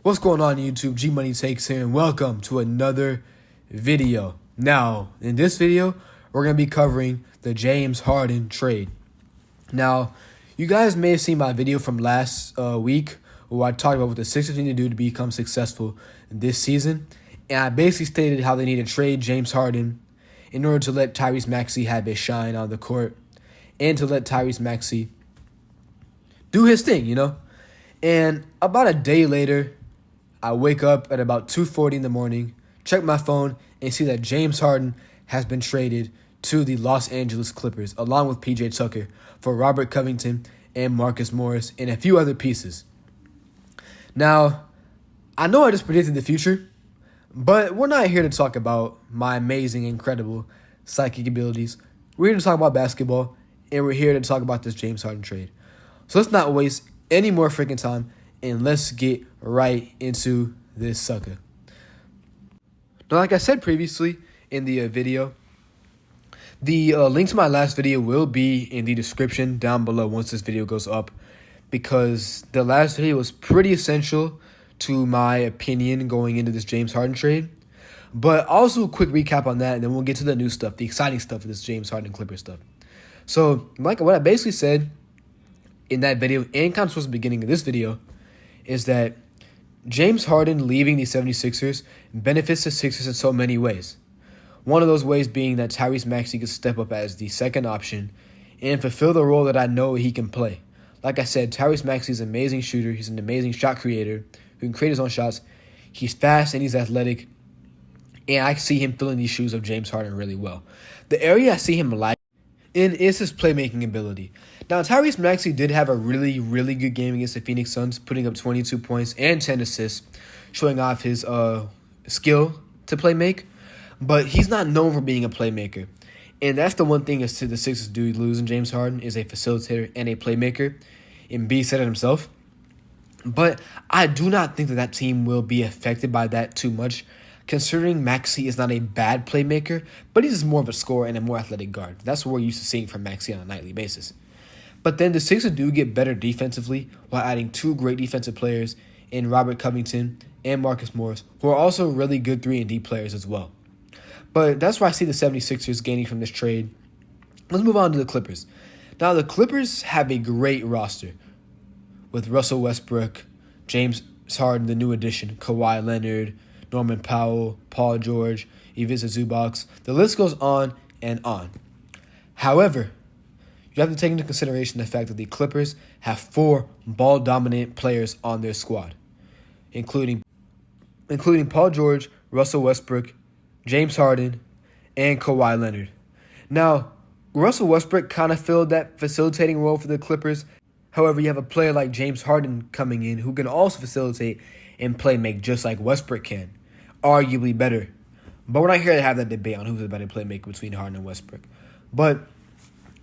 What's going on YouTube? G Money Takes here, and welcome to another video. Now, in this video, we're going to be covering the James Harden trade. Now, you guys may have seen my video from last week where I talked about what the Sixers need to do to become successful this season. And I basically stated how they need to trade James Harden in order to let Tyrese Maxey have his shine on the court and to let Tyrese Maxey do his thing, you know? And about a day later, I wake up at about 2:40 in the morning, check my phone, and see that James Harden has been traded to the Los Angeles Clippers, along with PJ Tucker, for Robert Covington and Marcus Morris and a few other pieces. Now, I know I just predicted the future, but we're not here to talk about my amazing, incredible psychic abilities. We're here to talk about basketball, and we're here to talk about this James Harden trade. So let's not waste any more freaking time, and let's get right into this sucker. Now, like I said previously in the video, the link to my last video will be in the description down below once this video goes up, because the last video was pretty essential to my opinion going into this James Harden trade. But also a quick recap on that, and then we'll get to the new stuff, the exciting stuff of this James Harden Clipper stuff. So, like what I basically said in that video, and kind of towards the beginning of this video, is that James Harden leaving the 76ers benefits the Sixers in so many ways. One of those ways being that Tyrese Maxey could step up as the second option and fulfill the role that I know he can play. Like I said, Tyrese Maxey is an amazing shooter. He's an amazing shot creator who can create his own shots. He's fast and he's athletic. And I see him filling these shoes of James Harden really well. The area I see him light in is his playmaking ability. Now, Tyrese Maxey did have a really, really good game against the Phoenix Suns, putting up 22 points and 10 assists, showing off his skill to play make. But he's not known for being a playmaker. And that's the one thing as to the Sixers do lose in James Harden is a facilitator and a playmaker. And B said it himself. But I do not think that team will be affected by that too much, considering Maxey is not a bad playmaker, but he's just more of a scorer and a more athletic guard. That's what we're used to seeing from Maxey on a nightly basis. But then the Sixers do get better defensively while adding two great defensive players in Robert Covington and Marcus Morris, who are also really good 3-and-D players as well. But that's where I see the 76ers gaining from this trade. Let's move on to the Clippers. Now, the Clippers have a great roster with Russell Westbrook, James Harden, the new addition, Kawhi Leonard, Norman Powell, Paul George, Ivica Zubac. The list goes on and on. However, you have to take into consideration the fact that the Clippers have 4 ball-dominant players on their squad, including Paul George, Russell Westbrook, James Harden, and Kawhi Leonard. Now, Russell Westbrook kind of filled that facilitating role for the Clippers. However, you have a player like James Harden coming in who can also facilitate and play make just like Westbrook can, arguably better. But we're not here to have that debate on who's a better playmaker between Harden and Westbrook. But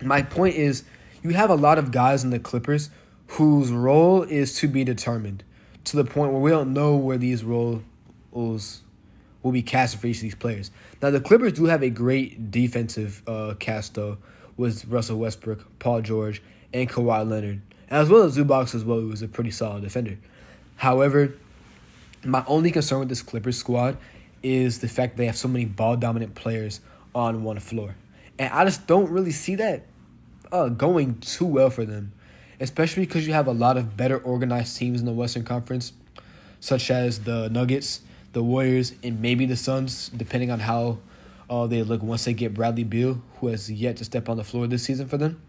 my point is, you have a lot of guys in the Clippers whose role is to be determined, to the point where we don't know where these roles will be cast for each of these players. Now, the Clippers do have a great defensive cast, though, with Russell Westbrook, Paul George, and Kawhi Leonard, as well as Zubac as well, who is a pretty solid defender. However, my only concern with this Clippers squad is the fact they have so many ball-dominant players on one floor. And I just don't really see that going too well for them, especially because you have a lot of better organized teams in the Western Conference, such as the Nuggets, the Warriors, and maybe the Suns, depending on how they look once they get Bradley Beal, who has yet to step on the floor this season for them.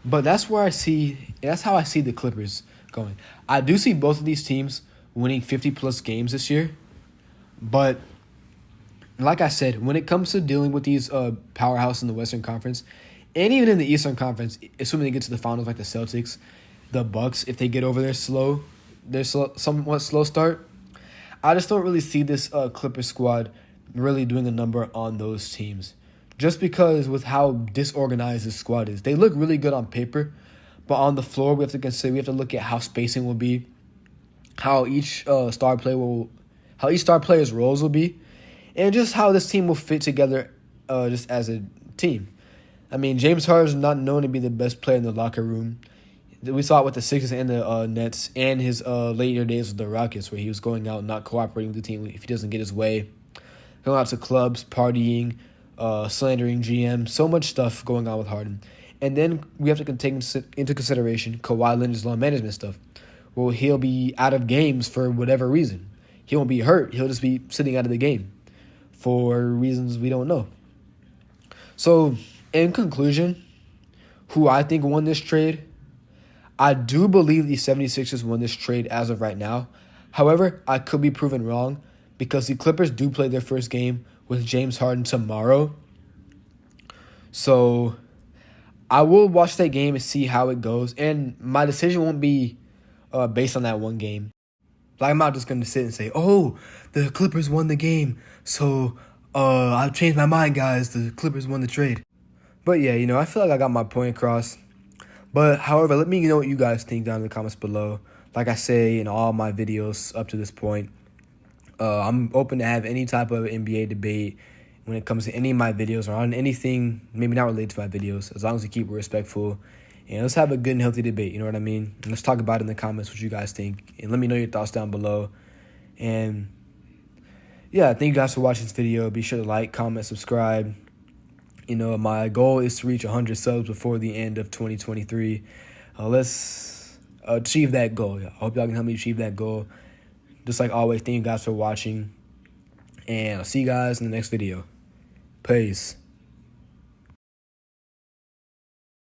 But that's how I see the Clippers going. I do see both of these teams winning 50-plus games this year, but like I said, when it comes to dealing with these powerhouse in the Western Conference, and even in the Eastern Conference, assuming they get to the finals like the Celtics, the Bucks, if they get over their somewhat slow start, I just don't really see this Clippers squad really doing a number on those teams. Just because with how disorganized this squad is. They look really good on paper, but on the floor we have to look at how spacing will be, how each star player's roles will be, and just how this team will fit together just as a team. I mean, James Harden is not known to be the best player in the locker room. We saw it with the Sixers and the Nets, and his later days with the Rockets, where he was going out and not cooperating with the team if he doesn't get his way, going out to clubs, partying, slandering GM, so much stuff going on with Harden. And then we have to take into consideration Kawhi Leonard's load management stuff. Well, he'll be out of games for whatever reason. He won't be hurt. He'll just be sitting out of the game for reasons we don't know. So, in conclusion, who I think won this trade, I do believe the 76ers won this trade as of right now. However, I could be proven wrong because the Clippers do play their first game with James Harden tomorrow. So I will watch that game and see how it goes. And my decision won't be based on that one game. Like, I'm not just going to sit and say, oh, the Clippers won the game, so I've changed my mind, guys. The Clippers won the trade. But yeah, I feel like I got my point across. But, however, let me know what you guys think down in the comments below. Like I say in all my videos up to this point, I'm open to have any type of NBA debate when it comes to any of my videos or on anything, maybe not related to my videos, as long as we keep it respectful. And let's have a good and healthy debate, you know what I mean? And let's talk about it in the comments what you guys think. And let me know your thoughts down below. And, yeah, thank you guys for watching this video. Be sure to like, comment, subscribe. My goal is to reach 100 subs before the end of 2023. Let's achieve that goal. I hope y'all can help me achieve that goal. Just like always, thank you guys for watching. And I'll see you guys in the next video. Peace.